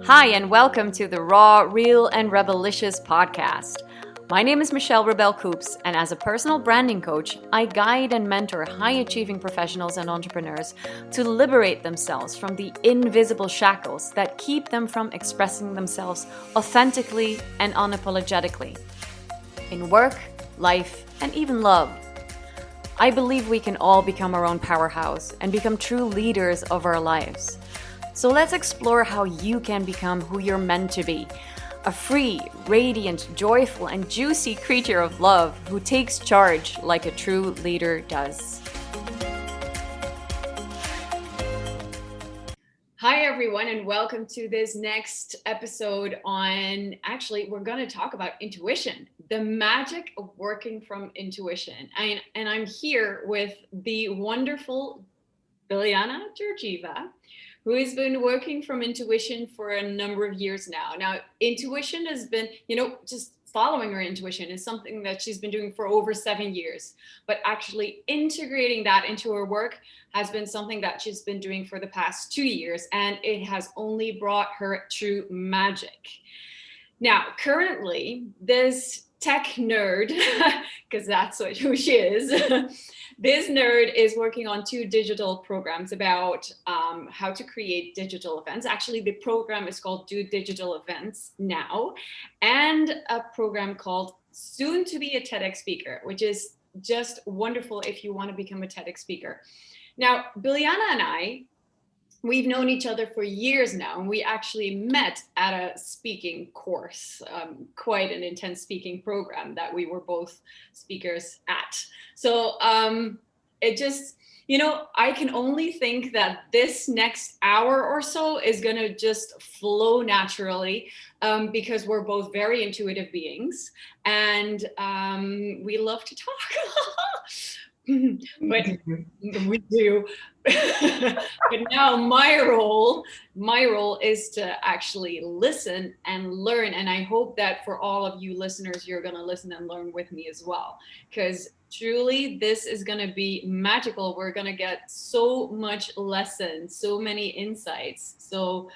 Hi, and welcome to the Raw, Real, and Rebelicious podcast. My name is Michelle Rebel Coops, and as a personal branding coach, I guide and mentor high-achieving professionals and entrepreneurs to liberate themselves from the invisible shackles that keep them from expressing themselves authentically and unapologetically in work, life, and even love. I believe we can all become our own powerhouse and become true leaders of our lives. So let's explore how you can become who you're meant to be. A free, radiant, joyful, and juicy creature of love who takes charge like a true leader does. Hi, everyone, and welcome to this next episode on, we're going to talk about intuition, the magic of working from intuition. And I'm here with the wonderful Bilyana Georgieva, who has been working from intuition for a number of years now. Now, intuition has been, just following her intuition is something that she's been doing for over 7 years. But actually integrating that into her work has been something that she's been doing for the past 2 years, and it has only brought her true magic. Now, currently, this tech nerd, because that's who she is, this nerd is working on 2 digital programs about how to create digital events. Actually, the program is called Do Digital Events Now, and a program called Soon to Be a TEDx Speaker, which is just wonderful if you want to become a TEDx speaker. Now, Bilyana and I, we've known each other for years now, and we actually met at a speaking course, quite an intense speaking program that we were both speakers at. So it just, I can only think that this next hour or so is going to just flow naturally because we're both very intuitive beings, and we love to talk. But we do. But now my role is to actually listen and learn, and I hope that for all of you listeners, you're going to listen and learn with me as well, because truly this is going to be magical. We're going to get so much lesson, so many insights. So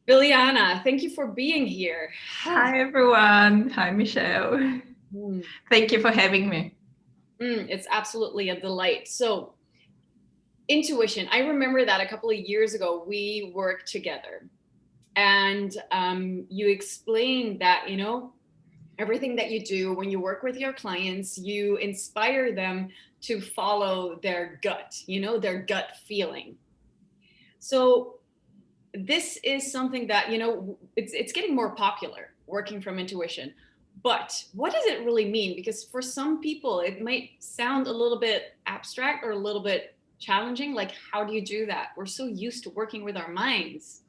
Bilyana, thank you for being here. Hi everyone. Hi Michelle. Thank you for having me. It's absolutely a delight. So intuition, I remember that a couple of years ago we worked together, and you explained that everything that you do when you work with your clients, you inspire them to follow their gut, their gut feeling. So this is something that it's getting more popular, working from intuition. But what does it really mean? Because for some people, it might sound a little bit abstract or a little bit challenging. Like, how do you do that? We're so used to working with our minds.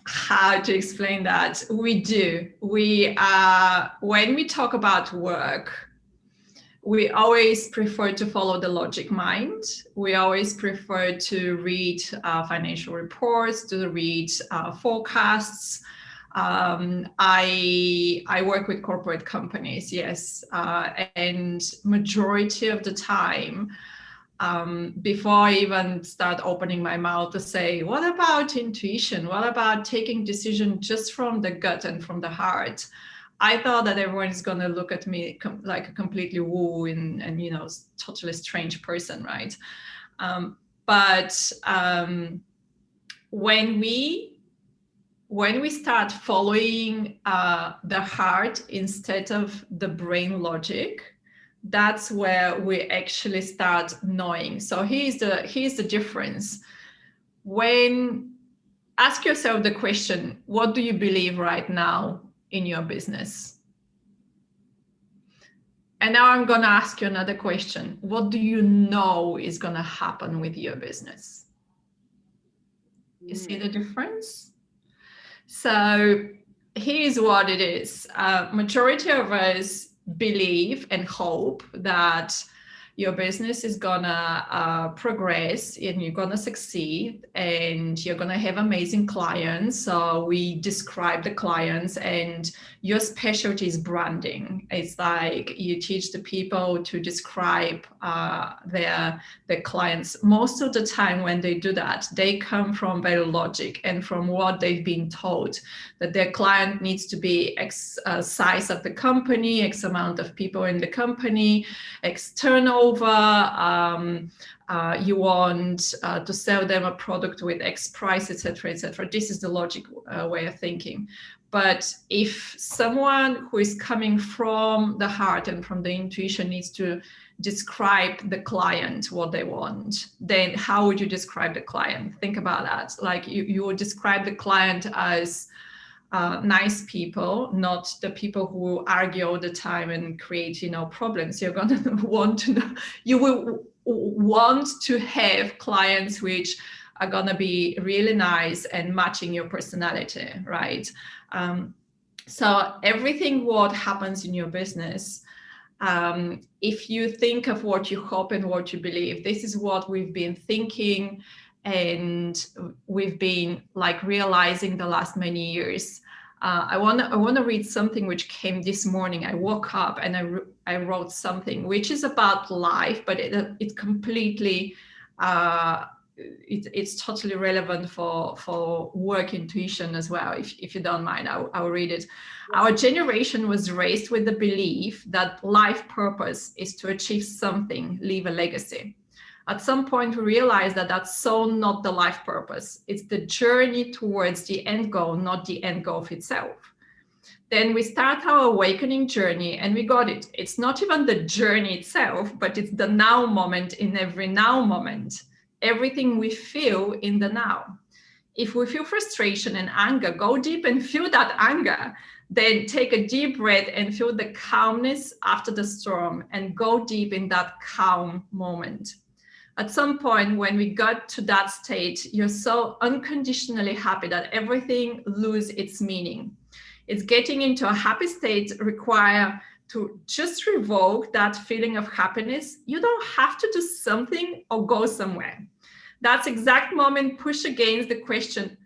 How to explain that? We do. When we talk about work, we always prefer to follow the logic mind. We always prefer to read financial reports, to read forecasts. I work with corporate companies, yes, and majority of the time, before I even start opening my mouth to say, what about intuition? What about taking decision just from the gut and from the heart? I thought that everyone is going to look at me like a completely woo and totally strange person, right? But when we start following the heart instead of the brain logic, that's where we actually start knowing. So here's the difference. Ask yourself the question, what do you believe right now in your business? And now I'm going to ask you another question. What do you know is going to happen with your business? You see the difference? So here's what it is. Majority of us believe and hope that your business is gonna progress and you're gonna succeed and you're gonna have amazing clients. So we describe the clients, and your specialty is branding. It's like you teach the people to describe their clients. Most of the time when they do that, they come from their logic and from what they've been told, that their client needs to be X size of the company, X amount of people in the company, X turnover. You want to sell them a product with X price, etc., etc. This is the logic way of thinking. But if someone who is coming from the heart and from the intuition needs to describe the client, what they want, then how would you describe the client? Think about that. Like you would describe the client as nice people, not the people who argue all the time and create, problems. You're going to want to know, you will want to have clients which are going to be really nice and matching your personality, right? So everything what happens in your business, if you think of what you hope and what you believe, this is what we've been thinking and we've been like realizing the last many years. I want to read something which came this morning. I woke up and I wrote something which is about life, but it completely it's totally relevant for work intuition as well. If you don't mind, I'll read it. Our generation was raised with the belief that life purpose is to achieve something, leave a legacy. At some point, we realized that that's so not the life purpose. It's the journey towards the end goal, not the end goal itself. Then we start our awakening journey and we got it. It's not even the journey itself, but it's the now moment in every now moment. Everything we feel in the now. If we feel frustration and anger, go deep and feel that anger. Then take a deep breath and feel the calmness after the storm and go deep in that calm moment. At some point when we got to that state, you're so unconditionally happy that everything loses its meaning. It's getting into a happy state require to just revoke that feeling of happiness. You don't have to do something or go somewhere. That's exact moment push against the question,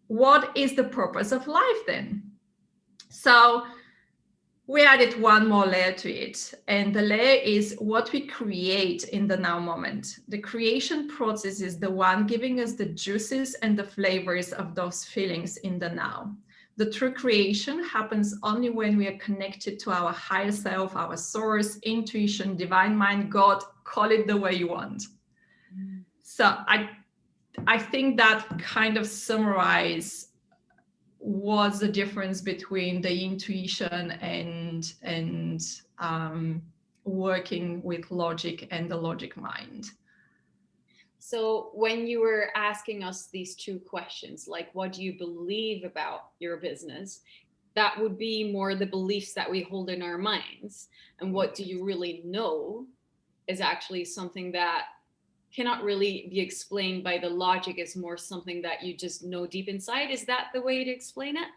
what is the purpose of life then? So we added one more layer to it, and the layer is what we create in the now moment. The creation process is the one giving us the juices and the flavors of those feelings in the now. The true creation happens only when we are connected to our higher self, our source, intuition, divine mind, God, call it the way you want. So I think that kind of summarizes what's the difference between the intuition and working with logic and the logic mind. So when you were asking us these two questions, like what do you believe about your business, that would be more the beliefs that we hold in our minds. And what do you really know is actually something that cannot really be explained by the logic. Is more something that you just know deep inside. Is that the way to explain it?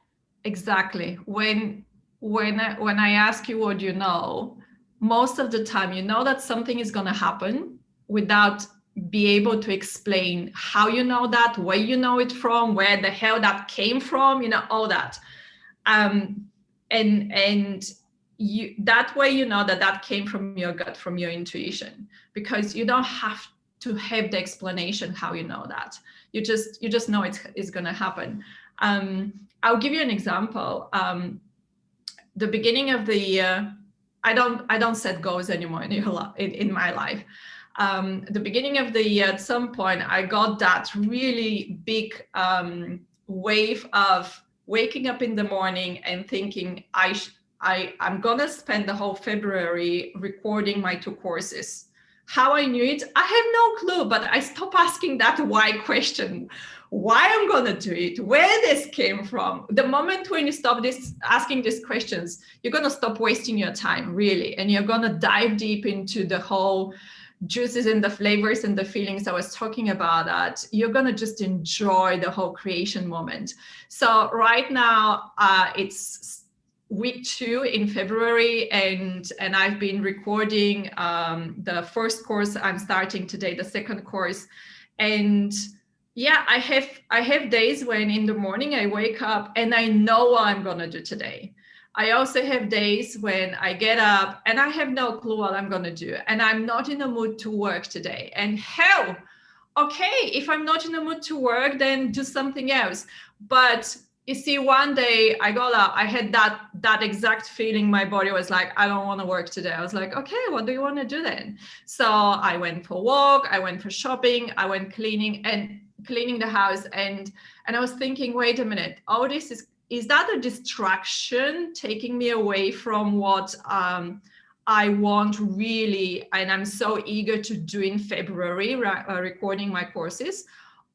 Exactly. When I ask you what you know, most of the time you know that something is going to happen without be able to explain how you know that, where you know it from, where the hell that came from, all that. And you, that way you know that came from your gut, from your intuition, because you don't have to have the explanation how you know that. You just know it's going to happen. I'll give you an example. The beginning of the year, I don't set goals anymore in my life. The beginning of the year, at some point, I got that really big wave of waking up in the morning and thinking I'm gonna spend the whole February recording my 2 courses. How I knew it, I have no clue, but I stopped asking that why question. Why I'm gonna do it, where this came from. The moment when you stop asking these questions, you're gonna stop wasting your time, really, and you're gonna dive deep into the whole juices and the flavors and the feelings I was talking about. That you're gonna just enjoy the whole creation moment. So right now, it's week 2 in February, and I've been recording the first course. I'm starting today the second course, and yeah, I have days when in the morning I wake up and I know what I'm gonna do today. I also have days when I get up and I have no clue what I'm gonna do, and I'm not in the mood to work today. And hell, okay, if I'm not in the mood to work, then do something else. But you see, one day I got up, I had that exact feeling. My body was like, I don't want to work today. I was like, okay, what do you want to do then? So I went for a walk, I went for shopping, I went cleaning the house, and I was thinking, wait a minute, oh, this is that a distraction taking me away from what I want really, and I'm so eager to do in February, recording my courses?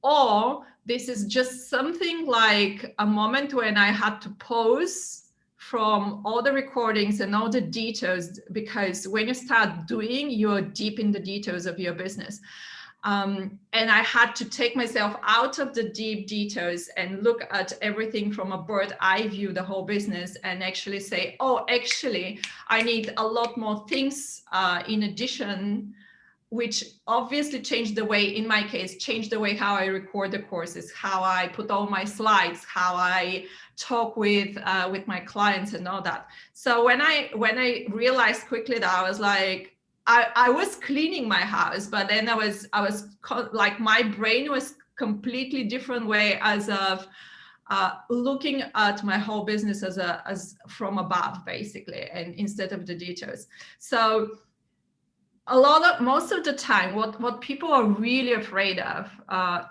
Or this is just something like a moment when I had to pause from all the recordings and all the details, because when you start doing, you're deep in the details of your business. And I had to take myself out of the deep details and look at everything from a bird eye view, the whole business, and actually say, oh, actually, I need a lot more things in addition, which obviously changed the way, in my case, changed the way how I record the courses, how I put all my slides, how I talk with my clients and all that. So when I realized quickly that, I was like, I was cleaning my house, but then I was like, my brain was completely different way as of looking at my whole business as from above, basically, and instead of the details. So most of the time, what people are really afraid of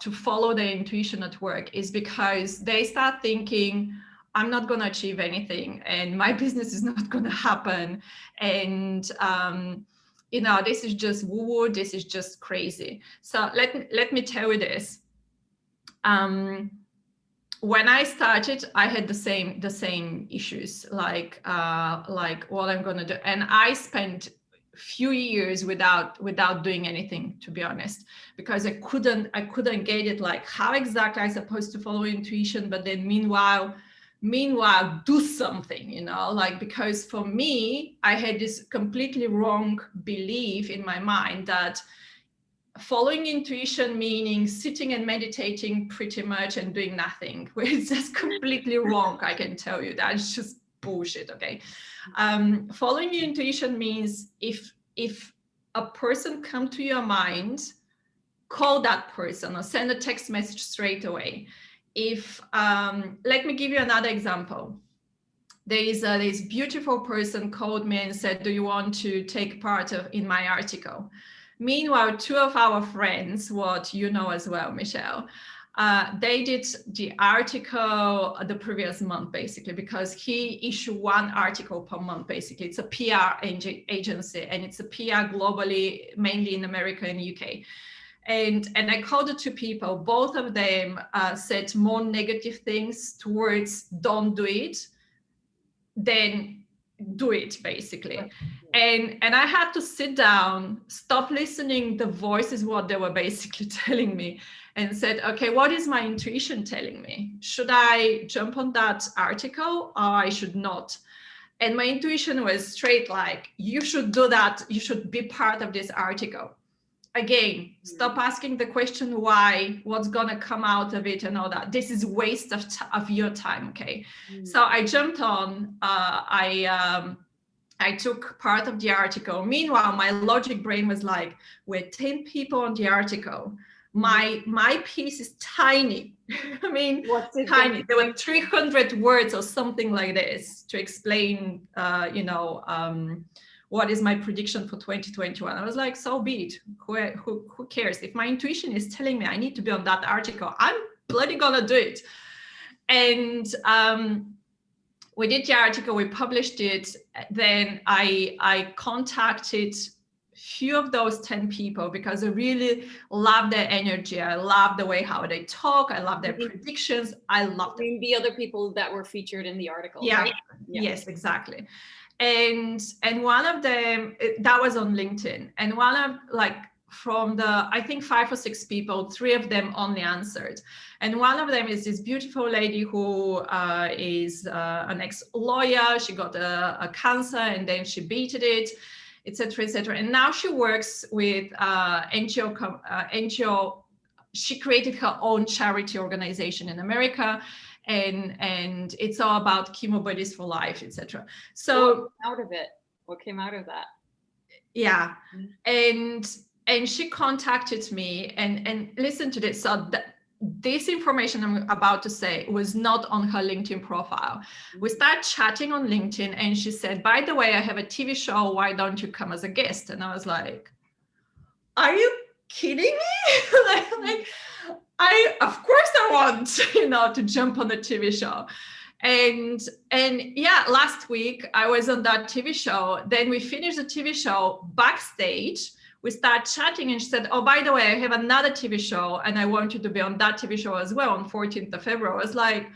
to follow their intuition at work is because they start thinking, I'm not going to achieve anything, and my business is not going to happen, and this is just woo-woo, this is just crazy. So let me tell you this. When I started, I had the same issues, like what I'm going to do, and I spent few years without doing anything, to be honest, because I couldn't get it, like how exactly I'm supposed to follow intuition, but then meanwhile do something, like, because for me, I had this completely wrong belief in my mind that following intuition meaning sitting and meditating pretty much and doing nothing, which is just completely wrong. I can tell you that's just bullshit. Okay. Following your intuition means if a person come to your mind, call that person or send a text message straight away. If let me give you another example. This beautiful person called me and said, do you want to take part in my article? Meanwhile, two of our friends, what you know as well, Michelle, they did the article the previous month, basically, because he issued one article per month, basically. It's a PR agency, and it's a PR globally, mainly in America and UK. And I called the two people. Both of them said more negative things towards don't do it than do it, basically. And I had to sit down, stop listening the voices, what they were basically telling me, and said, okay, what is my intuition telling me? Should I jump on that article or I should not? And my intuition was straight like, you should do that. You should be part of this article. Again, stop asking the question why, what's gonna come out of it and all that. This is waste of your time, okay? So I jumped on, I took part of the article. Meanwhile, my logic brain was like, we're 10 people on the article. My piece is tiny. I mean, tiny. There were 300 words or something like this to explain, what is my prediction for 2021. I was like, so be it. Who cares? If my intuition is telling me I need to be on that article, I'm bloody gonna do it. And we did the article, we published it. Then I contacted few of those 10 people because I really love their energy. I love the way how they talk. I love their predictions. I love them. The other people that were featured in the article. Yeah. Right? Yeah. Yes, exactly. And one of them, that was on LinkedIn. And one of, like, from the, I think 5 or 6 people, 3 of them only answered. And one of them is this beautiful lady who is an ex-lawyer. She got a cancer and then she beat it, etc., etc. And now she works with NGO. She created her own charity organization in America, and it's all about chemo buddies for life, etc. So what came out of that? Yeah, and she contacted me, and listen to this. So this information I'm about to say was not on her LinkedIn profile. We started chatting on LinkedIn, and she said, by the way, I have a TV show. Why don't you come as a guest? And I was like, are you kidding me? like, of course I want, to jump on the TV show. And yeah, last week I was on that TV show. Then we finished the TV show backstage. We start chatting, and she said, oh, by the way, I have another TV show and I want you to be on that TV show as well on 14th of February. I was like,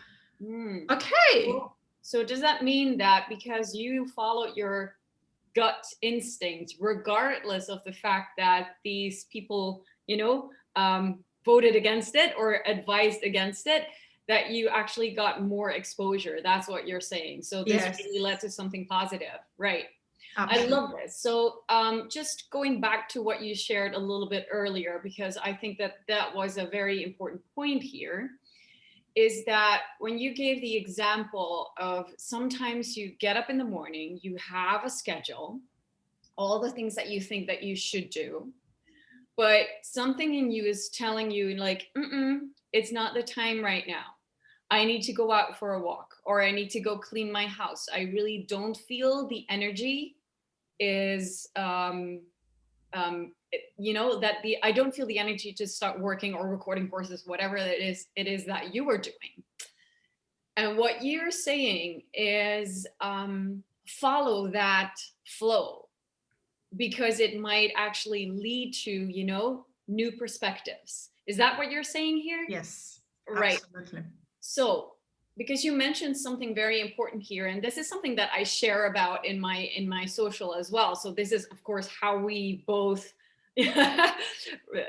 okay. So does that mean that because you followed your gut instinct, regardless of the fact that these people, voted against it or advised against it, that you actually got more exposure? That's what you're saying. So this really led to something positive, right? Absolutely. I love this. So just going back to what you shared a little bit earlier, because I think that was a very important point here, is that when you gave the example of sometimes you get up in the morning, you have a schedule, all the things that you think that you should do, but something in you is telling you like, it's not the time right now. I need to go out for a walk, or I need to go clean my house. I really don't feel the energy is, I don't feel the energy to start working or recording courses, whatever it is that you are doing. And what you're saying is follow that flow, because it might actually lead to, new perspectives. Is that what you're saying here? Yes, right. Absolutely. So, because you mentioned something very important here, and this is something that I share about in my social as well. So this is, of course, how we both,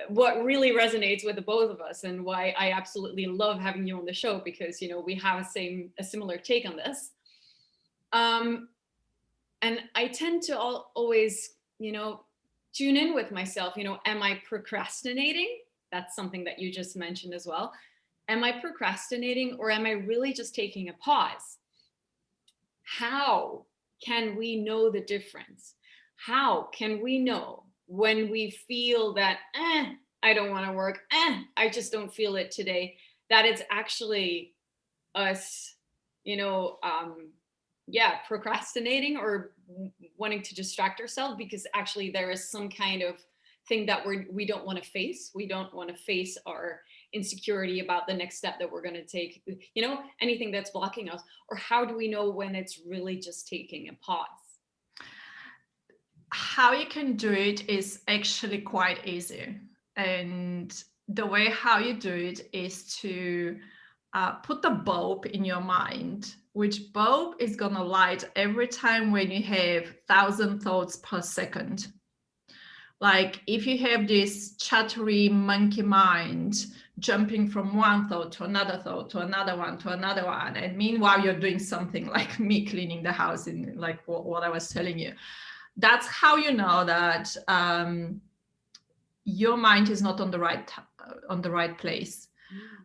what really resonates with the both of us, and why I absolutely love having you on the show, because, we have a similar take on this. And I tend to always, tune in with myself, am I procrastinating? That's something that you just mentioned as well. Am I procrastinating, or am I really just taking a pause? How can we know the difference? How can we know when we feel that, I don't want to work, I just don't feel it today, that it's actually us, procrastinating or wanting to distract ourselves, because actually there is some kind of thing that we don't want to face. We don't want to face our insecurity about the next step that we're going to take, anything that's blocking us. Or how do we know when it's really just taking a pause? How you can do it is actually quite easy. And the way how you do it is to put the bulb in your mind, which bulb is going to light every time when you have 1,000 thoughts per second. Like if you have this chattery monkey mind jumping from one thought to another thought to another one to another one, and meanwhile you're doing something like me cleaning the house, in like what I was telling you, that's how you know that your mind is not on the right place.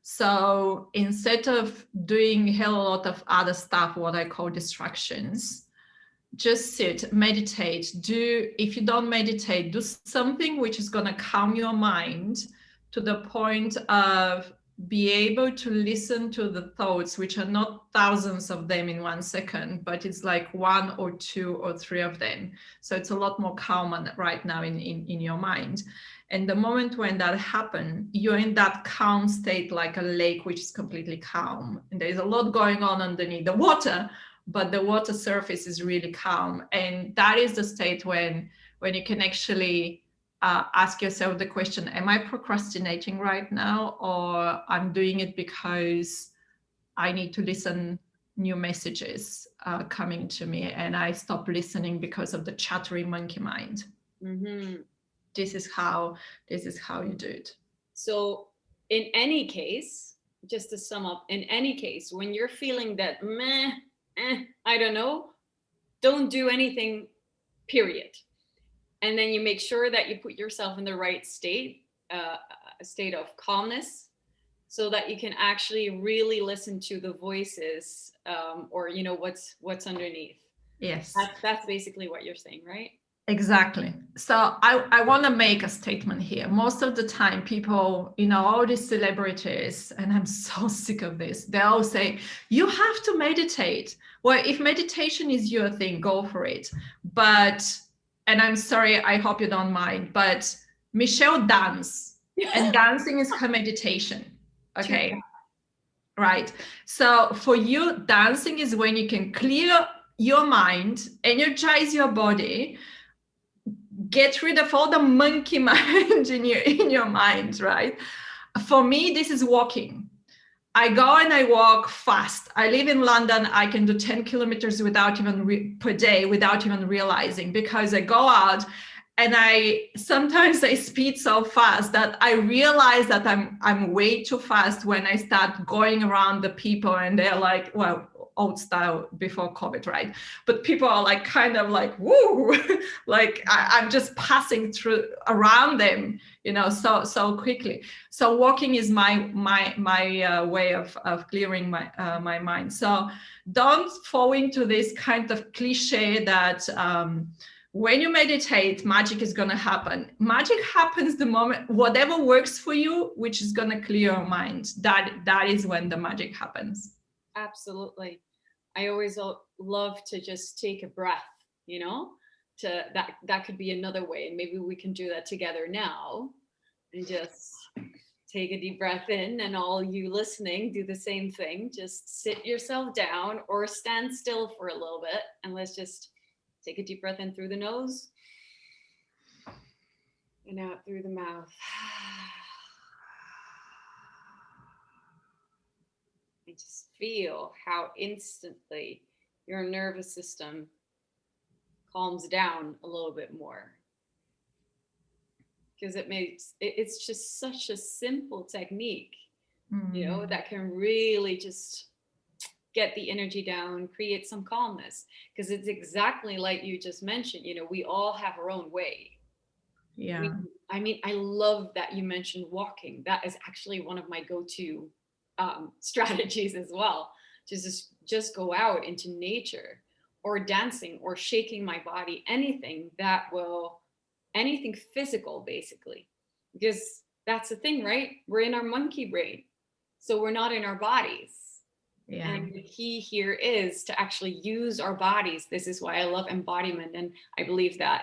So instead of doing a hell of a lot of other stuff, what I call distractions, just sit, meditate. If you don't meditate, do something which is going to calm your mind to the point of be able to listen to the thoughts, which are not thousands of them in 1 second, but it's like 1 or 2 or 3 of them. So it's a lot more calm right now in your mind. And the moment when that happens, you're in that calm state, like a lake, which is completely calm. And there's a lot going on underneath the water, but the water surface is really calm. And that is the state when you can actually ask yourself the question, am I procrastinating right now, or I'm doing it because I need to listen new messages coming to me, and I stop listening because of the chattering monkey mind. Mm-hmm. this is how you do it. So in any case, just to sum up, in any case, when you're feeling that meh, I don't know, don't do anything, period. And then you make sure that you put yourself in the right state, a state of calmness, so that you can actually really listen to the voices, or what's underneath. Yes. That's basically what you're saying, right? Exactly. So I want to make a statement here. Most of the time, people, all these celebrities, and I'm so sick of this, they all say, you have to meditate. Well, if meditation is your thing, go for it. But, and I'm sorry, I hope you don't mind, but Michelle dance, and dancing is her meditation. Okay. Right. So for you, dancing is when you can clear your mind, energize your body, get rid of all the monkey mind in your mind, right? For me, this is walking. I go and I walk fast. I live in London. I can do 10 kilometers per day without even realizing, because I go out and sometimes I speed so fast that I realize that I'm way too fast when I start going around the people, and they're like, well, old style before COVID, right? But people are like kind of like, woo, like I'm just passing through around them, so quickly. So walking is my way of clearing my mind. So don't fall into this kind of cliche that when you meditate, magic is going to happen. Magic happens the moment, whatever works for you, which is going to clear your mind. That is when the magic happens. Absolutely. I always love to just take a breath, to that could be another way. And maybe we can do that together now, and just take a deep breath in, and all you listening, do the same thing. Just sit yourself down or stand still for a little bit, and let's just take a deep breath in through the nose and out through the mouth. And just feel how instantly your nervous system calms down a little bit more. Because it's just such a simple technique, that can really just get the energy down, create some calmness. Because it's exactly like you just mentioned, we all have our own way. Yeah. I love that you mentioned walking. That is actually one of my go-to strategies as well. Just go out into nature, or dancing, or shaking my body, anything physical, basically. Because that's the thing, right? We're in our monkey brain, so we're not in our bodies. Yeah. And the key here is to actually use our bodies. This is why I love embodiment. And I believe that,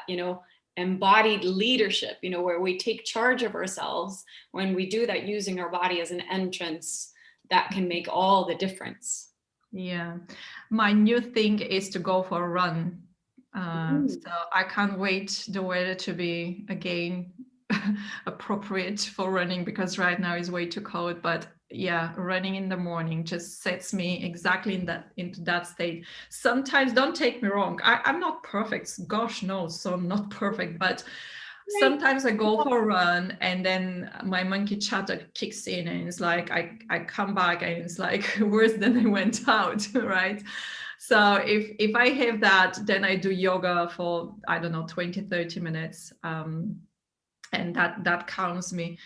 embodied leadership, where we take charge of ourselves, when we do that using our body as an entrance, that can make all the difference. Yeah. My new thing is to go for a run. So I can't wait the weather to be again appropriate for running, because right now is way too cold. But yeah, running in the morning just sets me exactly into that state. Sometimes, don't take me wrong, I'm not perfect. Gosh knows, so I'm not perfect. But sometimes I go for a run, and then my monkey chatter kicks in, and it's like I come back, and it's like worse than I went out, right? So if I have that, then I do yoga for, I don't know, 20-30 minutes, and that calms me.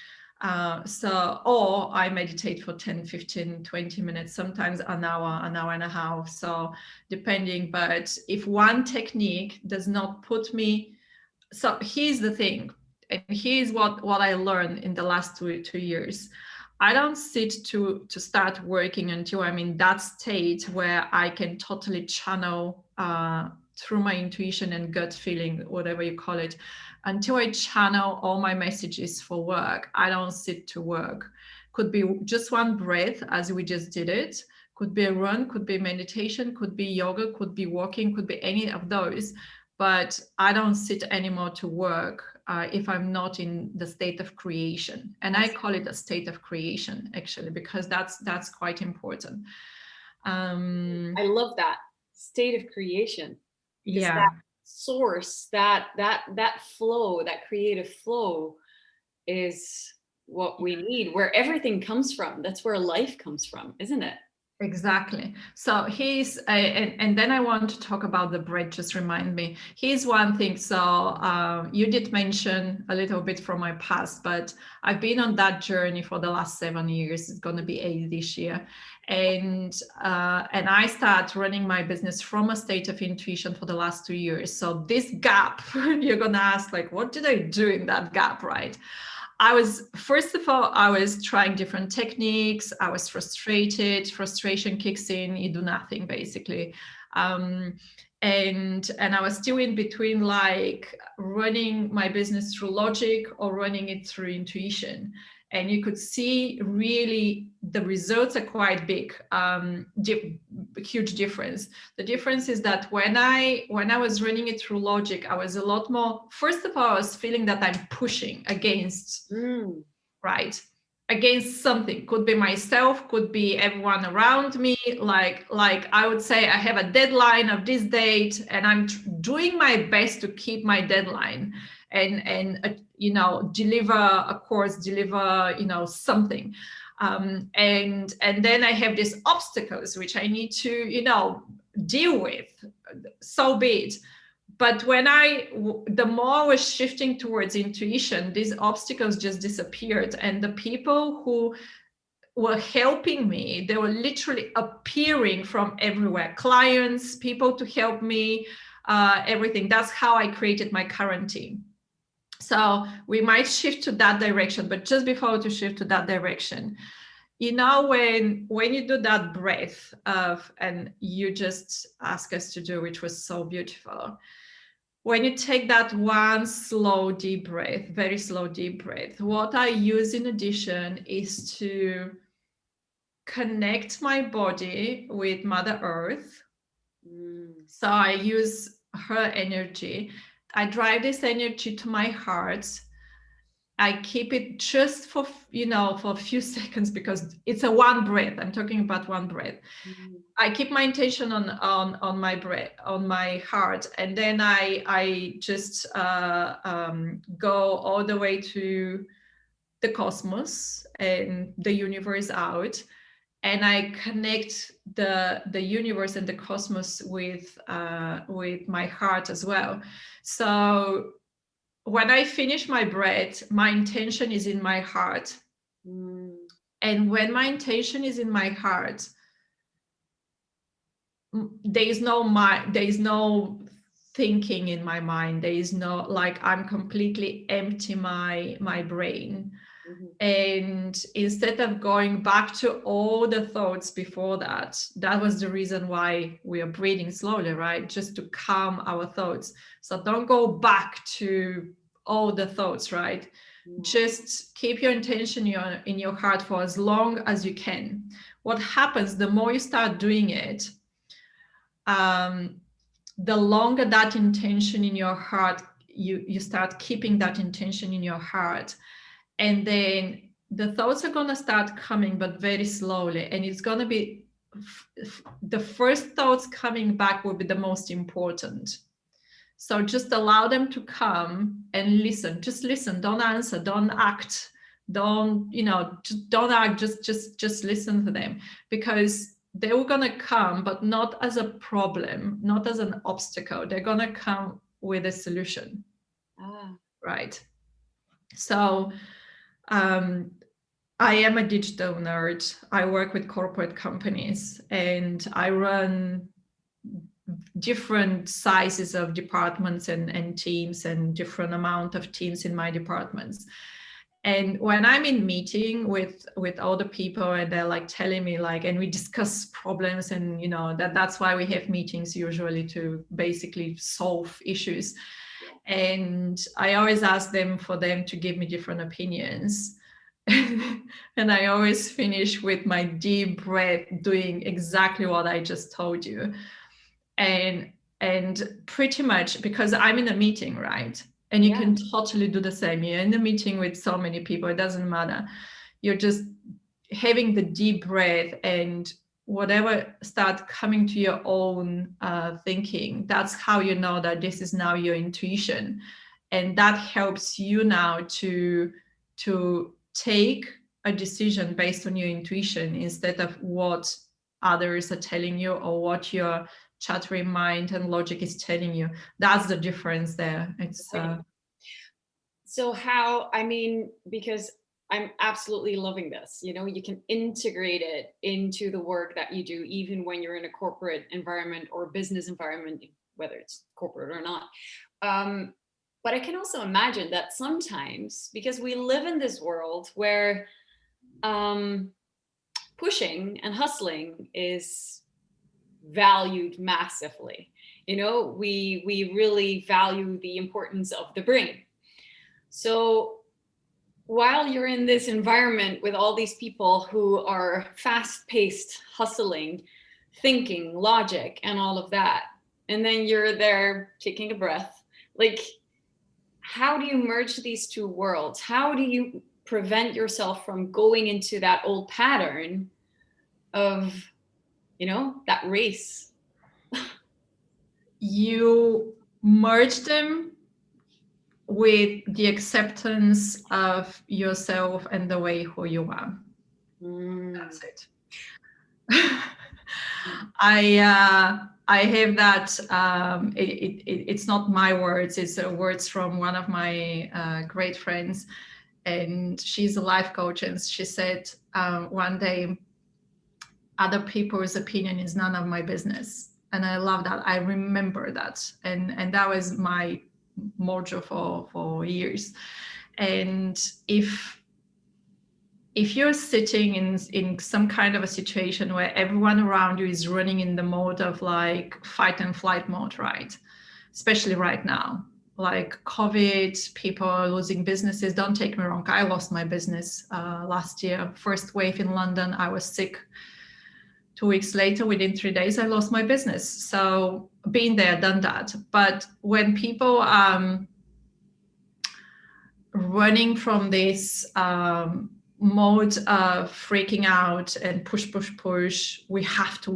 Or I meditate for 10, 15, 20 minutes, sometimes an hour and a half. So depending, but if one technique does not put me, so here's the thing, and here's what I learned in the last two years. I don't sit to start working until I'm in that state where I can totally channel through my intuition and gut feeling, whatever you call it. Until I channel all my messages for work, I don't sit to work. Could be just one breath, as we just did it. Could be a run, could be meditation, could be yoga, could be walking, could be any of those. But I don't sit anymore to work if I'm not in the state of creation. And I call it a state of creation, actually, because that's quite important. I love that state of creation. Yeah. source, that flow, that creative flow is what we need, where everything comes from. That's where life comes from, isn't it? Exactly. So and then I want to talk about the breath. Just remind me. Here's one thing. So you did mention a little bit from my past, but I've been on that journey for the last 7 years. It's going to be 8 this year, and I start running my business from a state of intuition for the last 2 years. So this gap, you're gonna ask, like, what did I do in that gap, right? First of all, I was trying different techniques. I was frustrated. Frustration kicks in. You do nothing, basically. And I was still in between, like running my business through logic or running it through intuition. And you could see really the results are quite big, huge difference. The difference is that when I was running it through logic, I was a lot more, first of all, I was feeling that I'm pushing against, right? Against something. Could be myself, could be everyone around me. Like I would say I have a deadline of this date and I'm doing my best to keep my deadline and deliver a course, deliver, something. And then I have these obstacles which I need to, deal with. So be it. But the more I was shifting towards intuition, these obstacles just disappeared. And the people who were helping me, they were literally appearing from everywhere. Clients, people to help me, everything. That's how I created my current team. So we might shift to that direction, but just before to shift to that direction, when you do that breath and you just ask us to do, which was so beautiful, when you take that one slow deep breath, very slow deep breath, what I use in addition is to connect my body with Mother Earth. So I use her energy. I drive this energy to my heart. I keep it just for a few seconds because it's a one breath. I'm talking about one breath. I keep my intention on my breath, on my heart, and then I just go all the way to the cosmos and the universe out, and I connect the universe and the cosmos with my heart as well. So when I finish my breath, my intention is in my heart. And when my intention is in my heart, there is no thinking in my mind. There is no, like, I'm completely empty my brain. And instead of going back to all the thoughts before that was the reason why we are breathing slowly, right? Just to calm our thoughts. So don't go back to all the thoughts, right? Just keep your intention in your heart for as long as you can. What happens, the more you start doing it, the longer that intention in your heart, you start keeping that intention in your heart. And then the thoughts are going to start coming, but very slowly. And it's going to be the first thoughts coming back will be the most important. So just allow them to come and listen. Just listen. Don't answer. Don't act. Don't act. Just listen to them, because they were going to come, but not as a problem, not as an obstacle. They're going to come with a solution. Right. So I am a digital nerd. I work with corporate companies and I run different sizes of departments and teams and different amount of teams in my departments. And when I'm in meeting with other people and they're like telling me, like, and we discuss problems, and that's why we have meetings usually, to basically solve issues. And I always ask them for them to give me different opinions. And I always finish with my deep breath, doing exactly what I just told you. And pretty much, because I'm in a meeting, right? And you can totally do the same. You're in a meeting with so many people, it doesn't matter. You're just having the deep breath and whatever start coming to your own thinking, that's how you know that this is now your intuition. And that helps you now to take a decision based on your intuition instead of what others are telling you or what your chattering mind and logic is telling you. That's the difference there. It's so how, I mean, because I'm absolutely loving this, you know, you can integrate it into the work that you do, even when you're in a corporate environment or business environment, whether it's corporate or not. But I can also imagine that sometimes, because we live in this world where pushing and hustling is valued massively, you know, we really value the importance of the brain. So while you're in this environment with all these people who are fast-paced, hustling, thinking, logic, and all of that, and then you're there taking a breath, like, how do you merge these two worlds? How do you prevent yourself from going into that old pattern of, you know, that race? You merge them with the acceptance of yourself and the way who you are. That's it. I have that. It's not my words. It's words from one of my great friends, and she's a life coach. And she said one day, "Other people's opinion is none of my business." And I love that. I remember that, and that was my motto for years. And if you're sitting in some kind of a situation where everyone around you is running in the mode of like fight and flight mode, right? Especially right now, like COVID, people are losing businesses. Don't take me wrong. I lost my business last year. First wave in London, I was sick. 2 weeks later, within 3 days, I lost my business. So been there, done that. But when people running from this mode of freaking out and push, we have to,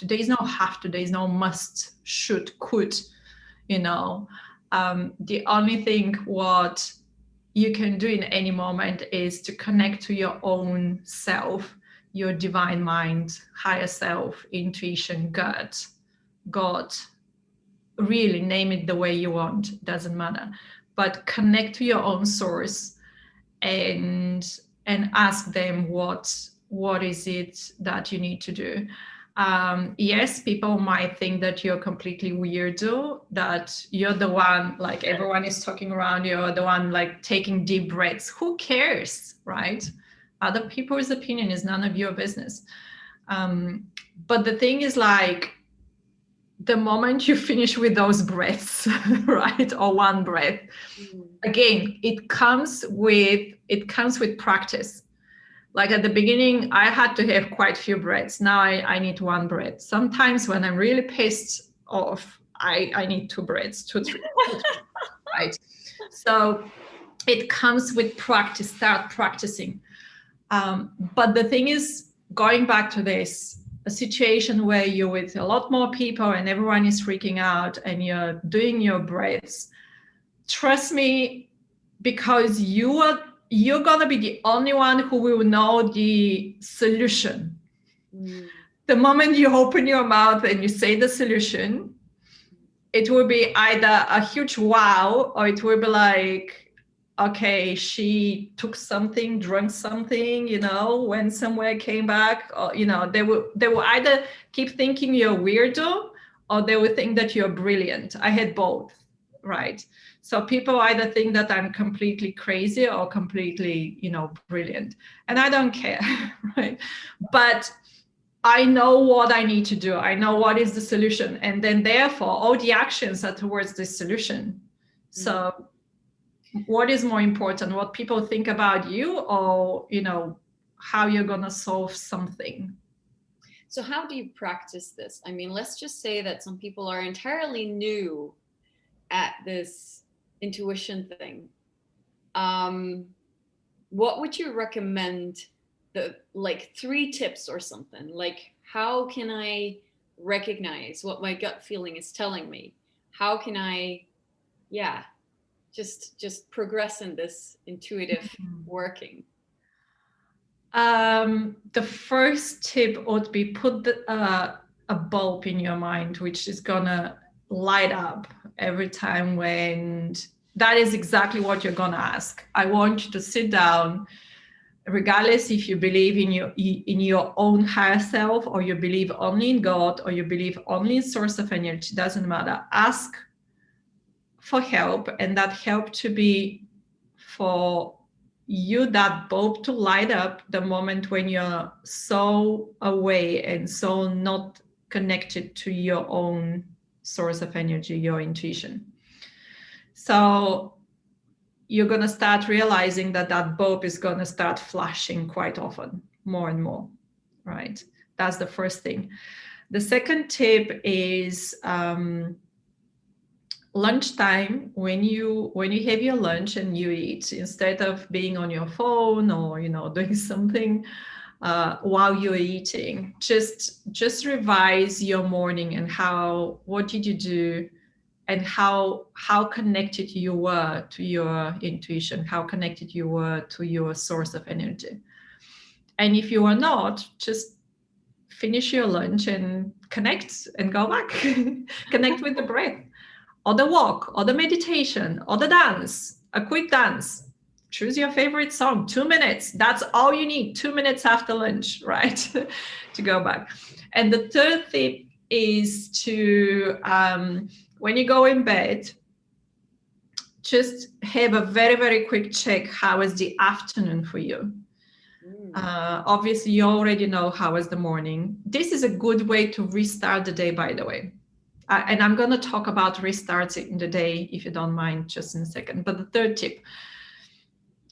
there's no have to, there's no must, should, could, you know. The only thing what you can do in any moment is to connect to your own self, your divine mind, higher self, intuition, gut, God, really name it the way you want, doesn't matter, but connect to your own source and ask them what is it that you need to do. Yes, people might think that you're completely weirdo, that you're the one, like everyone is talking around you, or the one like taking deep breaths. Who cares, right? Other people's opinion is none of your business. But the thing is, like, the moment you finish with those breaths, right, or one breath, again, it comes with practice. Like at the beginning, I had to have quite a few breaths. Now I need one breath. Sometimes when I'm really pissed off, I need 2 breaths, 2, 3, right? So it comes with practice. Start practicing. But the thing is, going back to this, a situation where you're with a lot more people and everyone is freaking out and you're doing your breaths, trust me, because you're gonna be the only one who will know the solution. The moment you open your mouth and you say the solution, it will be either a huge wow, or it will be like, okay, she took something, drank something, you know, went somewhere, came back, or, you know, they will either keep thinking you're weirdo, or they will think that you're brilliant. I had both, right? So people either think that I'm completely crazy or completely, you know, brilliant. And I don't care, right? But I know what I need to do. I know what is the solution. And then therefore, all the actions are towards this solution. So what is more important, what people think about you, or, you know, how you're going to solve something? So how do you practice this? I mean, let's just say that some people are entirely new at this intuition thing. What would you recommend the like 3 tips or something, like how can I recognize what my gut feeling is telling me? How can I, yeah, just progress in this intuitive working? The first tip would be put a bulb in your mind, which is gonna light up every time when that is exactly what you're gonna ask. I want you to sit down, regardless if you believe in your own higher self, or you believe only in God, or you believe only in source of energy, doesn't matter. Ask for help, and that help to be for you, that bulb to light up the moment when you're so away and so not connected to your own source of energy, your intuition. So you're going to start realizing that that bulb is going to start flashing quite often, more and more, right? That's the first thing. The second tip is lunchtime. When you have your lunch and you eat, instead of being on your phone or doing something while you're eating, just revise your morning and what did you do, and how connected you were to your intuition, how connected you were to your source of energy. And if you are not, just finish your lunch and connect and go back. Connect with the breath, or the walk, or the meditation, or the dance, a quick dance. Choose your favorite song, 2 minutes. That's all you need, 2 minutes after lunch, right? To go back. And the third tip is to, when you go in bed, just have a very, very quick check. How is the afternoon for you? Obviously, you already know how is the morning. This is a good way to restart the day, by the way. And I'm going to talk about restarts in the day, if you don't mind, just in a second. But the third tip,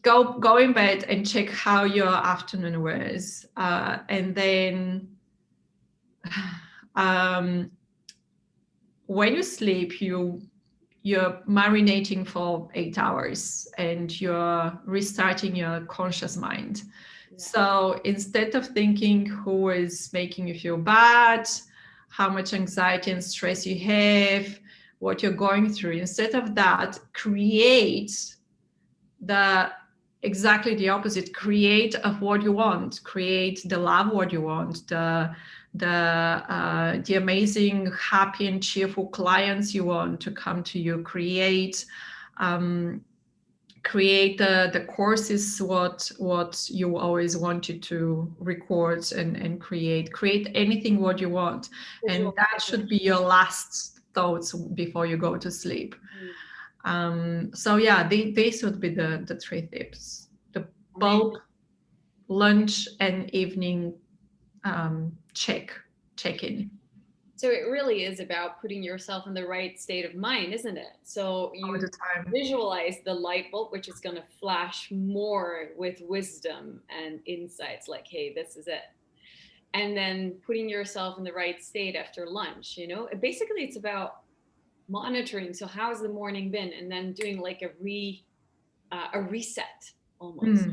go in bed and check how your afternoon was. And then when you sleep, you're marinating for 8 hours and you're restarting your conscious mind. Yeah. So instead of thinking who is making you feel bad, how much anxiety and stress you have, what you're going through, instead of that, create exactly the opposite. Create of what you want. Create the love what you want, the amazing, happy and cheerful clients you want to come to you. Create the courses what you always wanted to record and create anything what you want. And that should be your last thoughts before you go to sleep. So yeah, these would be the 3 tips: the bulb, lunch, and evening check-in. So it really is about putting yourself in the right state of mind, isn't it? So you visualize the light bulb, which is going to flash more with wisdom and insights, like, hey, this is it. And then putting yourself in the right state after lunch, basically it's about monitoring. So how's the morning been? And then doing like a reset almost.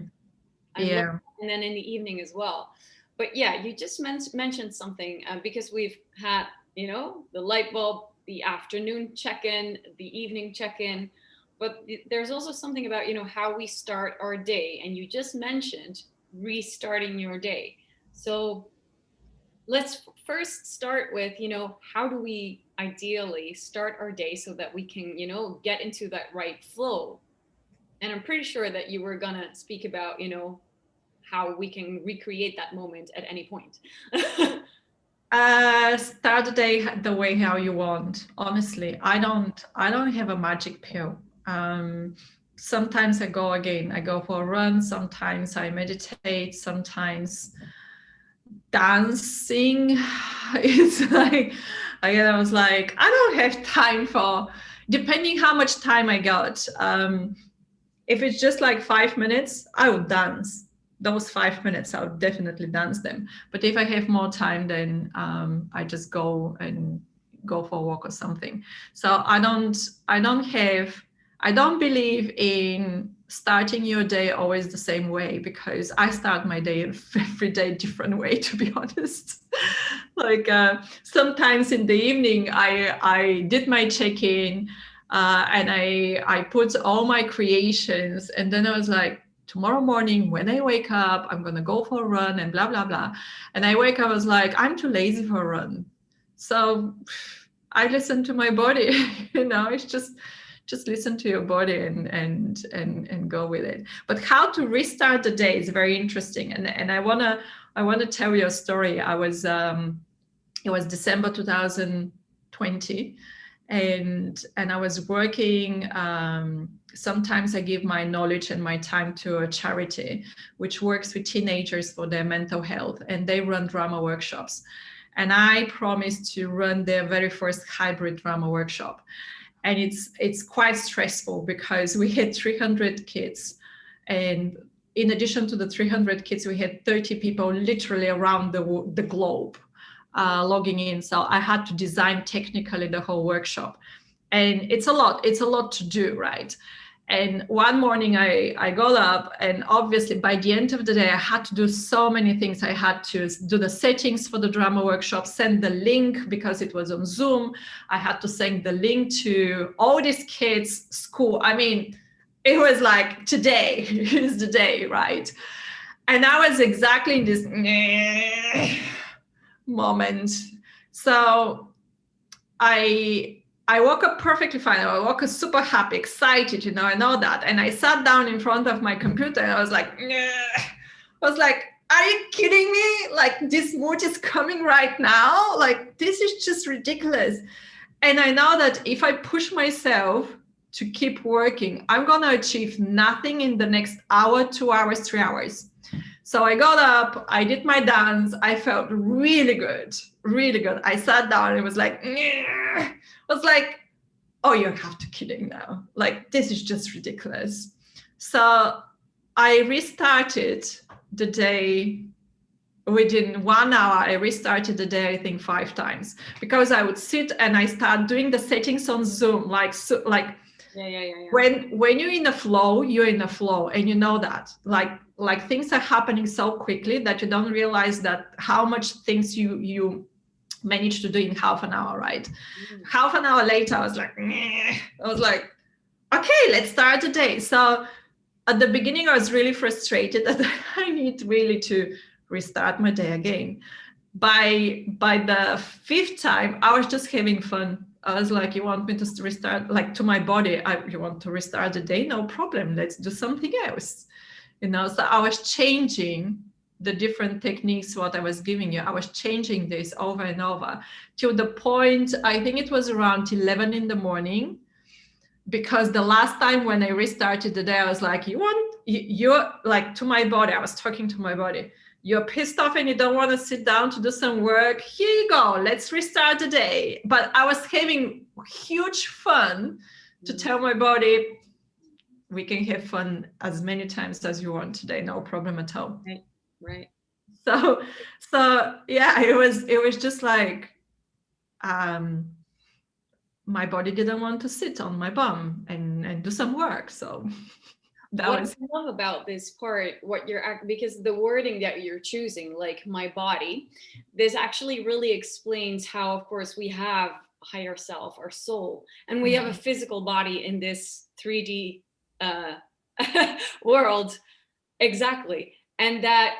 Yeah. And then in the evening as well. But yeah, you just mentioned something because we've had, the light bulb, the afternoon check-in, the evening check-in, but there's also something about, how we start our day. And you just mentioned restarting your day. So let's first start with, how do we ideally start our day so that we can, get into that right flow? And I'm pretty sure that you were gonna speak about, how we can recreate that moment at any point. Start the day the way how you want. Honestly, I don't have a magic pill. Sometimes I go for a run. Sometimes I meditate. Sometimes dancing. It's like, again, I was like, I don't have time for, depending how much time I got. If it's just like 5 minutes, I would dance. Those 5 minutes, I would definitely dance them. But if I have more time, then I just go for a walk or something. So I don't believe in starting your day always the same way, because I start my day every day different way, to be honest. Like sometimes in the evening, I did my check-in and I put all my creations, and then I was like, tomorrow morning when I wake up, I'm gonna go for a run and blah blah blah. And I wake up, I was like, I'm too lazy for a run, so I listen to my body. It's just listen to your body and go with it. But how to restart the day is very interesting, and I wanna tell you a story. I was it was December 2020, and I was working. Sometimes I give my knowledge and my time to a charity which works with teenagers for their mental health, and they run drama workshops. And I promised to run their very first hybrid drama workshop. And it's quite stressful because we had 300 kids, and in addition to the 300 kids, we had 30 people literally around the globe logging in. So I had to design technically the whole workshop, and it's a lot to do, right? And one morning I got up, and obviously by the end of the day, I had to do so many things. I had to do the settings for the drama workshop, send the link because it was on Zoom. I had to send the link to all these kids' school. I mean, it was like, today is the day, right? And I was exactly in this moment. So I woke up perfectly fine. I woke up super happy, excited, and all that. And I sat down in front of my computer, and I was like, are you kidding me? Like, this mood is coming right now. Like, this is just ridiculous. And I know that if I push myself to keep working, I'm going to achieve nothing in the next hour, 2 hours, 3 hours. So I got up, I did my dance. I felt really good, really good. I sat down, it was like, I was like, oh, you have to kidding now. Like, this is just ridiculous. So I restarted the day. Within 1 hour, I restarted the day, I think 5 times, because I would sit and I start doing the settings on Zoom, Yeah. When you're in the flow, you're in the flow, and you know that like things are happening so quickly that you don't realize that how much things you manage to do in half an hour, right? Half an hour later, I was like, okay, let's start the day. So at the beginning, I was really frustrated that I need really to restart my day again. By the 5th time, I was just having fun. I was like, you want me to restart, like, to my body, you want to restart the day? No problem. Let's do something else. So I was changing the different techniques, what I was giving you. I was changing this over and over till the point, I think it was around 11 in the morning, because the last time when I restarted the day, I was like, you're like, to my body, I was talking to my body. You're pissed off and you don't want to sit down to do some work. Here you go. Let's restart the day. But I was having huge fun to tell my body, we can have fun as many times as you want today. No problem at all. Right. So yeah, it was just like, my body didn't want to sit on my bum and do some work. So what I love about this part, because the wording that you're choosing, like my body, this actually really explains how, of course, we have higher self, our soul, and we have a physical body in this 3D world. Exactly. And that,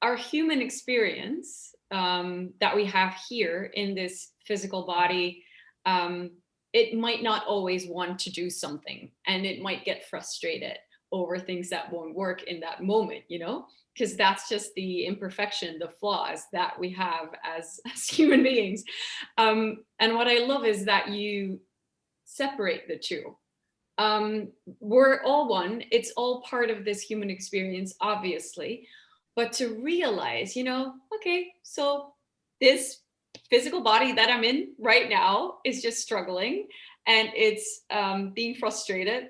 our human experience that we have here in this physical body, it might not always want to do something, and it might get frustrated over things that won't work in that moment, because that's just the imperfection, the flaws that we have as human beings. And what I love is that you separate the two. We're all one. It's all part of this human experience, obviously. But to realize, okay, so this physical body that I'm in right now is just struggling, and it's being frustrated,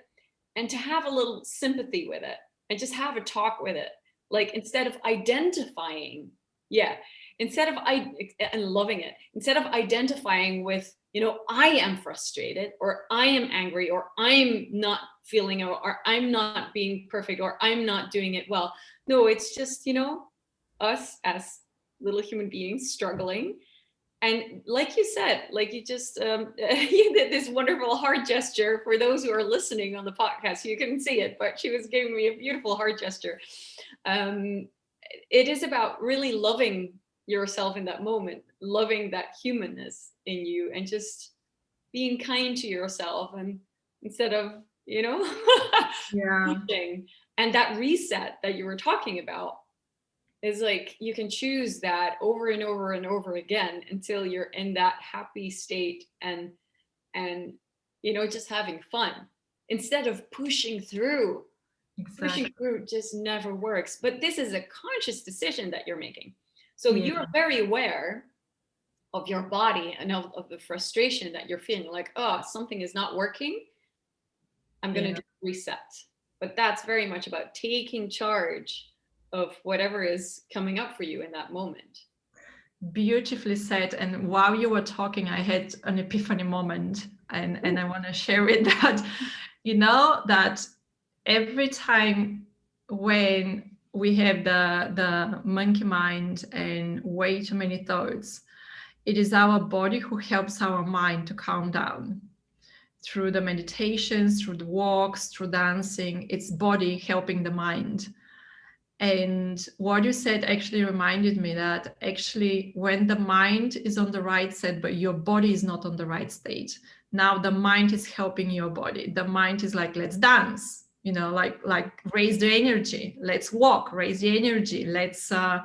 and to have a little sympathy with it and just have a talk with it, like, instead of identifying, and loving it, instead of identifying with I am frustrated, or I am angry, or I'm not feeling, or I'm not being perfect, or I'm not doing it well. No, it's just, us as little human beings struggling. And like you said, like you just you did this wonderful heart gesture. For those who are listening on the podcast, you couldn't see it, but she was giving me a beautiful heart gesture. um, it is about really loving yourself in that moment, loving that humanness in you, and just being kind to yourself, and instead of Yeah, pushing. And that reset that you were talking about is like, you can choose that over and over and over again until you're in that happy state, and just having fun instead of pushing through. Pushing exactly. through just never works. But this is a conscious decision that you're making. So Yeah, you're very aware of your body and of the frustration that you're feeling, like, oh, something is not working. I'm going to yeah. do a reset. But that's very much about taking charge of whatever is coming up for you in that moment. Beautifully said. And while you were talking, I had an epiphany moment, and Ooh. I want to share it that, that every time when we have the monkey mind and way too many thoughts, it is our body who helps our mind to calm down through the meditations, through the walks, through dancing. It's body helping the mind. And what you said actually reminded me that actually, when the mind is on the right state, but your body is not on the right state, now the mind is helping your body. The mind is like, let's dance, like raise the energy. Let's walk, raise the energy. Let's, I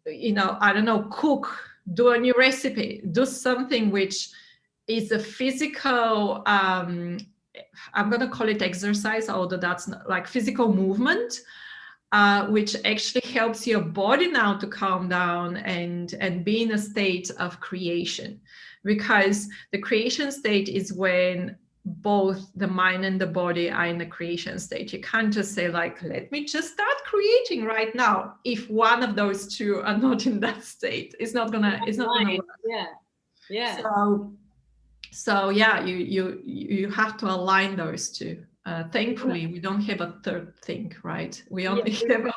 don't know, cook, do a new recipe, do something which is a physical, I'm going to call it exercise, although that's not, like physical movement, which actually helps your body now to calm down and be in a state of creation. Because the creation state is when both the mind and the body are in the creation state. You can't just say, like, let me just start creating right now, if one of those two are not in that state. It's not gonna Right. work. Yeah. Yeah. So yeah, you have to align those two. Thankfully, we don't have a third thing, right? We Yeah. only have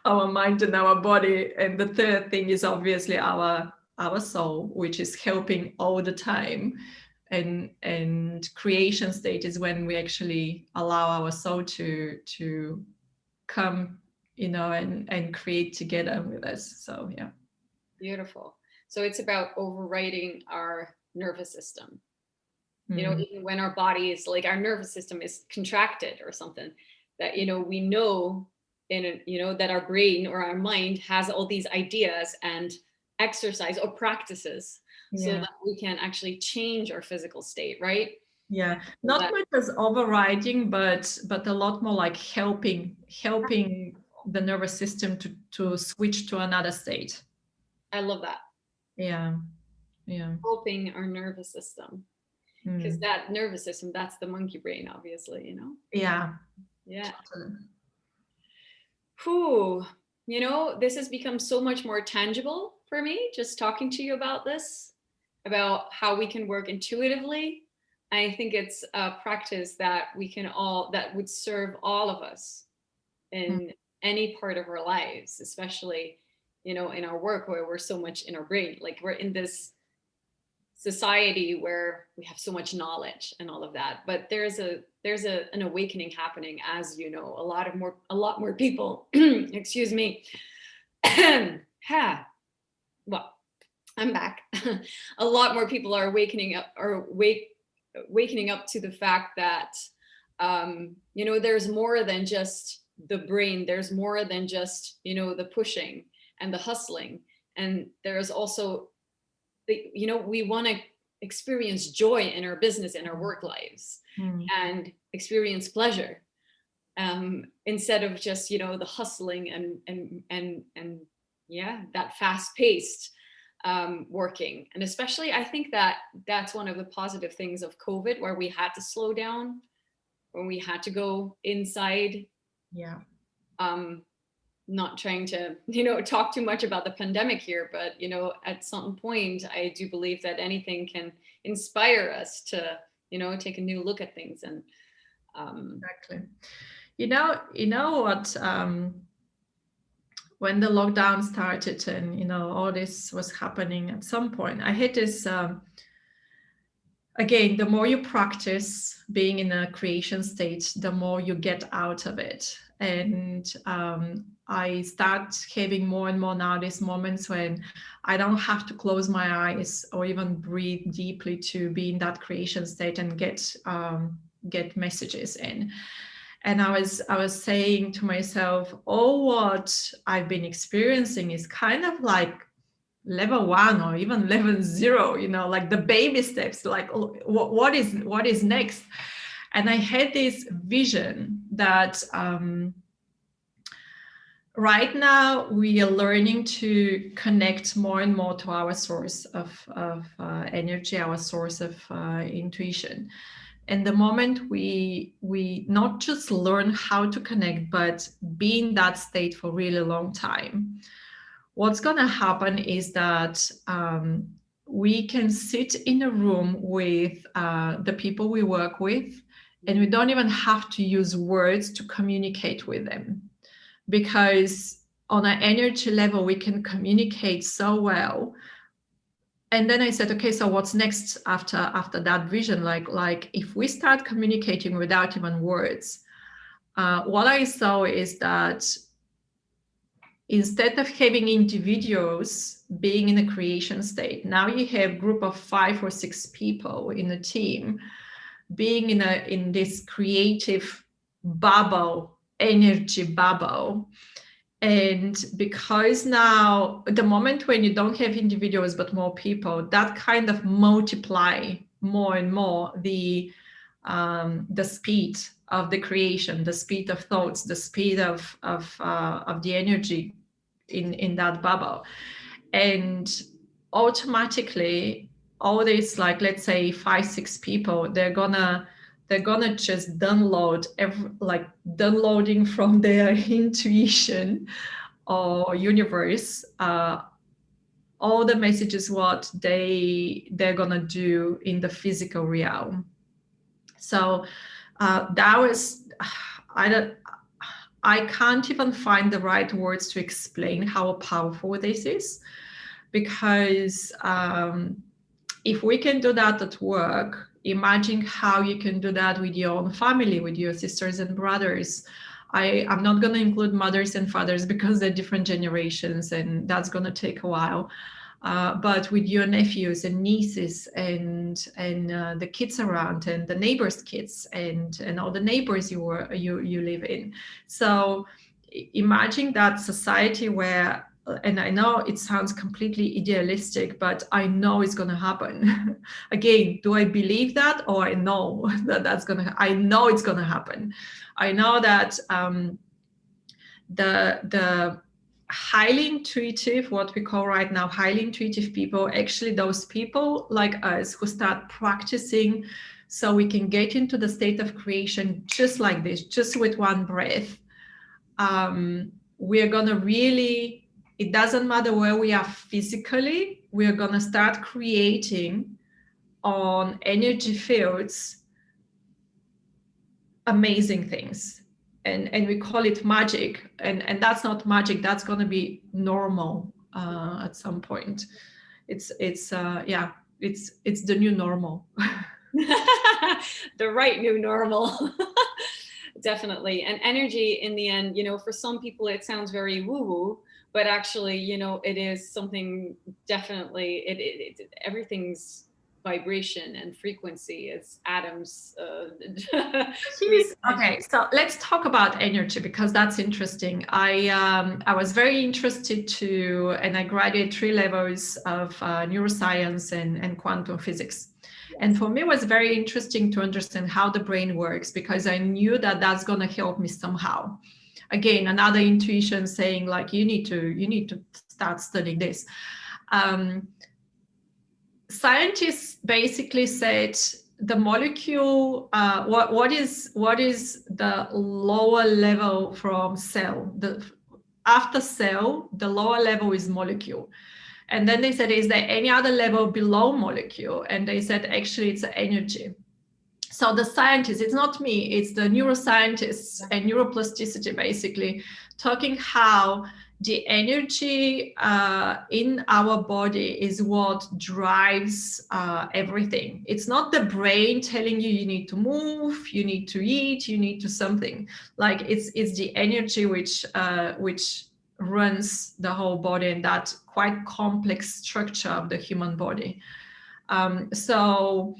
our mind and our body, and the third thing is obviously our soul, which is helping all the time. And creation state is when we actually allow our soul to come, and create together with us. So yeah. Beautiful. So it's about overriding our nervous system. Mm. Even when our body is like, our nervous system is contracted or something, that, we know that our brain or our mind has all these ideas and exercise or practices, so Yeah. that we can actually change our physical state, right? Yeah, So not that, much as overriding, but a lot more like helping the nervous system to switch to another state. I love that. Yeah, yeah. Helping our nervous system, because Mm. that nervous system, that's the monkey brain, obviously. Yeah, Yeah. totally. Whew. This has become so much more tangible for me just talking to you about this, about how we can work intuitively. I think it's a practice that would serve all of us Mm. in any part of our lives, especially, in our work, where we're so much in our brain. Like, we're in this society where we have so much knowledge and all of that, but an awakening happening, as a lot more people excuse me. Ha. Well, I'm back. A lot more people are wakening up to the fact that, there's more than just the brain. There's more than just, the pushing and the hustling. And there's also we want to experience joy in our business, in our work lives, Mm. and experience pleasure, instead of just, the hustling and yeah, that fast paced working. And especially, I think that that's one of the positive things of COVID, where we had to slow down, when we had to go inside. Yeah. um, not trying to, talk too much about the pandemic here, but, at some point, I do believe that anything can inspire us to, take a new look at things. And exactly. You know what? When the lockdown started and all this was happening, at some point, I had this. Again, the more you practice being in a creation state, the more you get out of it. And I start having more and more now these moments when I don't have to close my eyes or even breathe deeply to be in that creation state and get messages in. And I was saying to myself, oh, what I've been experiencing is kind of like level 1 or even level 0, like the baby steps, like what is next. And I had this vision that right now we are learning to connect more and more to our source of energy, our source of intuition. And the moment we not just learn how to connect, but be in that state for a really long time, what's going to happen is that we can sit in a room with the people we work with, and we don't even have to use words to communicate with them, because on an energy level, we can communicate so well. And then I said, okay, so what's next after that vision? Like if we start communicating without even words, what I saw is that instead of having individuals being in a creation state, now you have a group of 5 or 6 people in a team being in this creative bubble, energy bubble. And because now the moment when you don't have individuals but more people, that kind of multiply more and more the speed of the creation, the speed of thoughts, the speed of the energy in that bubble. And automatically all these, like, let's say 5, 6 people, they're gonna just download downloading from their intuition or universe all the messages what they're gonna do in the physical realm. So that was, I can't even find the right words to explain how powerful this is, because if we can do that at work, imagine how you can do that with your own family, with your sisters and brothers. I'm not going to include mothers and fathers because they're different generations and that's going to take a while. But with your nephews and nieces and the kids around and the neighbors' kids and all the neighbors you live in. So imagine that society where, and I know it sounds completely idealistic, but I know it's going to happen. Again, do I believe that, or I know that that's going to? I know it's going to happen. I know that the highly intuitive, what we call right now highly intuitive people, actually those people like us who start practicing so we can get into the state of creation just like this, just with one breath. We're gonna really, it doesn't matter where we are physically, we're gonna start creating on energy fields amazing things. And we call it magic, and that's not magic, that's going to be normal at some point. It's the new normal. The right new normal. Definitely. And energy in the end, for some people it sounds very woo-woo, but actually, it is something, definitely it everything's vibration and frequency. It's atoms. Okay, so let's talk about energy, because that's interesting. I was very interested to, and I graduated 3 levels of neuroscience and quantum physics. Yes. And for me, it was very interesting to understand how the brain works, because I knew that that's going to help me somehow. Again, another intuition saying like, you need to start studying this. Scientists basically said the molecule, what is the lower level from cell? after cell, the lower level is molecule. And then they said, is there any other level below molecule? And they said, actually, it's energy. So the scientists, it's not me, it's the neuroscientists and neuroplasticity, basically, talking how the energy in our body is what drives everything. It's not the brain telling you need to move, you need to eat, you need to something. Like it's the energy which runs the whole body, and that quite complex structure of the human body. So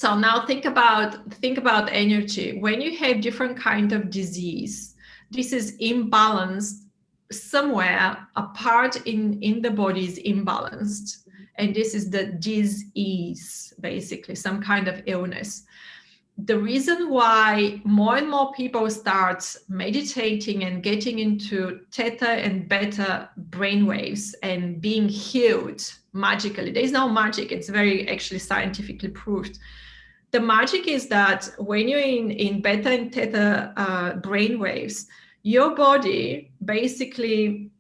now think about energy. When you have different kind of disease, this is imbalanced somewhere. A part in the body is imbalanced, and this is the disease, basically some kind of illness. The reason why more and more people start meditating and getting into theta and beta brainwaves and being healed magically. There's no magic. It's very actually scientifically proved. The magic is that when you're in beta and theta brainwaves, your body basically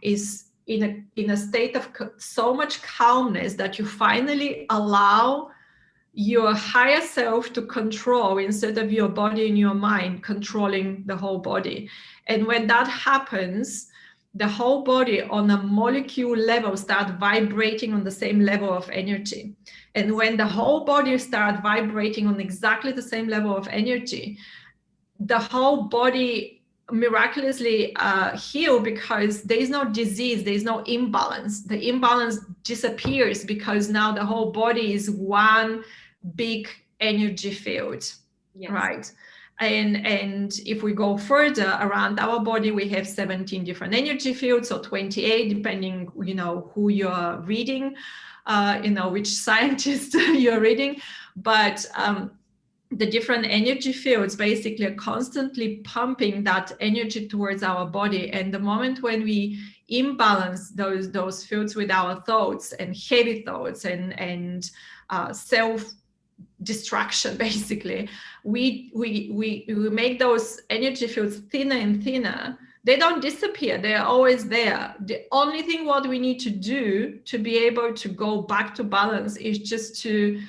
is in a state of so much calmness that you finally allow your higher self to control, instead of your body and your mind controlling the whole body. And when that happens, the whole body on a molecule level start vibrating on the same level of energy. And when the whole body start vibrating on exactly the same level of energy, the whole body miraculously heal, because there is no disease, there is no imbalance. The imbalance disappears because now the whole body is one big energy field. Yes. Right? And if we go further around our body, we have 17 different energy fields, or 28, depending, who you're reading, which scientist you're reading. But the different energy fields basically are constantly pumping that energy towards our body. And the moment when we imbalance those fields with our thoughts and heavy thoughts and self distraction, basically, we make those energy fields thinner and thinner. They don't disappear, they're always there. The only thing what we need to do to be able to go back to balance is just to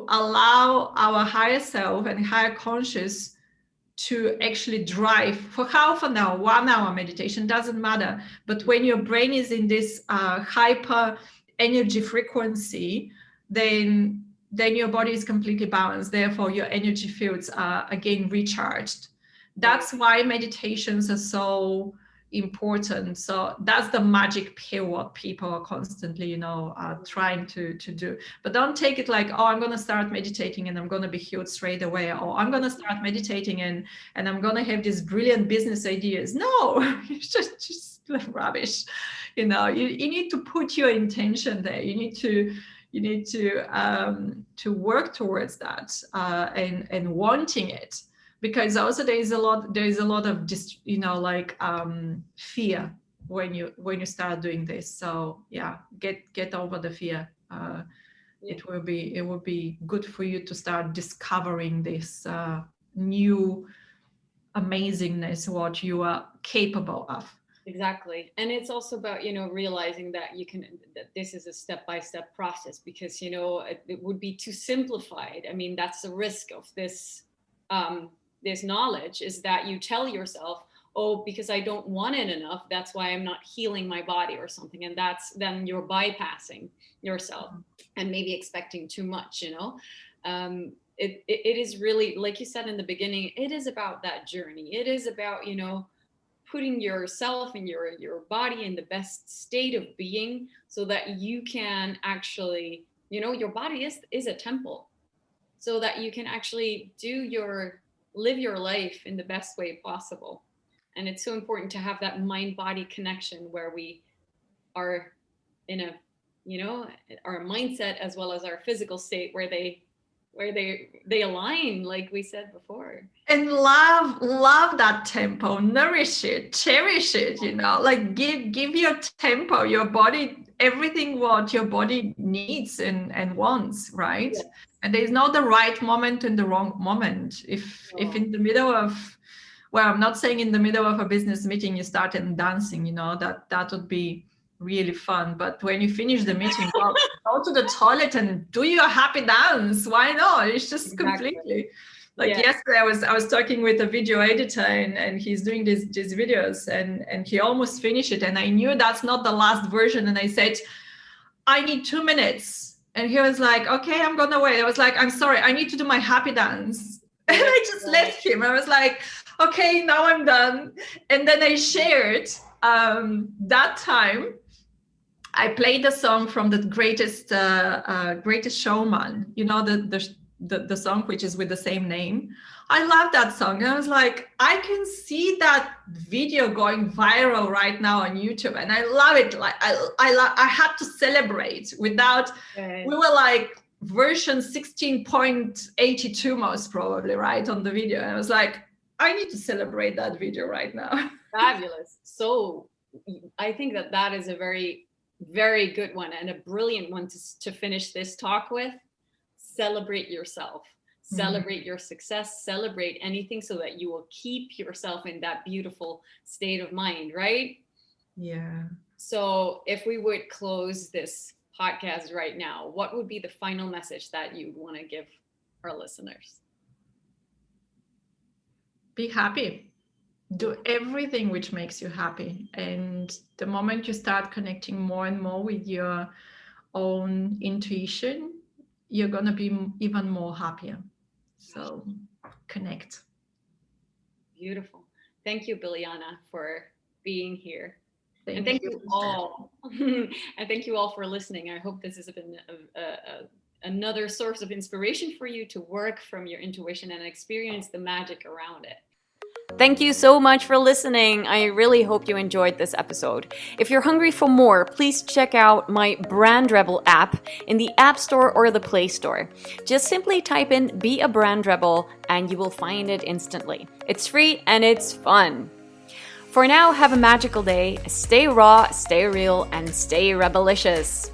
allow our higher self and higher conscious to actually drive for half an hour, 1 hour meditation, doesn't matter. But when your brain is in this hyper energy frequency, then your body is completely balanced. Therefore, your energy fields are again recharged. That's why meditations are so important. So that's the magic pill what people are constantly, trying to do. But don't take it like, oh, I'm going to start meditating and I'm going to be healed straight away. Or I'm going to start meditating and I'm going to have these brilliant business ideas. No, it's just rubbish. You need to put your intention there. You need to work towards that and wanting it, because also there is a lot of fear when you start doing this. So yeah, get over the fear. It will be good for you to start discovering this new amazingness what you are capable of. Exactly. And it's also about, realizing that that this is a step-by-step process, because, it would be too simplified. I mean, that's the risk of this, this knowledge, is that you tell yourself, oh, because I don't want it enough, that's why I'm not healing my body or something. And then you're bypassing yourself and maybe expecting too much, It is really, like you said in the beginning, it is about that journey. It is about, putting yourself and your body in the best state of being, so that you can actually, your body is a temple, so that you can actually live your life in the best way possible. And it's so important to have that mind-body connection, where we are in a, our mindset as well as our physical state, where they align, like we said before. And love that tempo, nourish it, cherish it, like give your tempo, your body, everything what your body needs and wants, right? And there's not the right moment and the wrong moment. If in the middle of Well, I'm not saying in the middle of a business meeting you start dancing, that would be really fun. But when you finish the meeting, go to the toilet and do your happy dance. Why not? It's just completely like yesterday I was talking with a video editor and he's doing these videos and he almost finished it. And I knew that's not the last version. And I said, I need 2 minutes. And he was like, okay, I'm gonna wait. I was like, I'm sorry, I need to do my happy dance. And I just left him. I was like, okay, now I'm done. And then I shared that time. I played the song from the Greatest Showman, the song which is with the same name. I love that song. And I was like, I can see that video going viral right now on YouTube, and I love it. Like I had to celebrate without. We were like version 16.82 most probably, right, on the video. And I was like, I need to celebrate that video right now. Fabulous. So I think that is a very, very good one and a brilliant one to finish this talk with. Celebrate yourself, celebrate your success, celebrate anything so that you will keep yourself in that beautiful state of mind, right? Yeah. So if we would close this podcast right now, what would be the final message that you want to give our listeners? Be happy. Do everything which makes you happy. And the moment you start connecting more and more with your own intuition, you're going to be even more happier. So connect. Beautiful. Thank you, Bilyana, for being here. And thank you all. And thank you all for listening. I hope this has been another source of inspiration for you to work from your intuition and experience the magic around it. Thank you so much for listening. I really hope you enjoyed this episode. If you're hungry for more, please check out my Brand Rebel app in the App Store or the Play Store. Just simply type in Be a Brand Rebel and you will find it instantly. It's free and it's fun. For now, have a magical day. Stay raw, stay real, and stay rebelicious.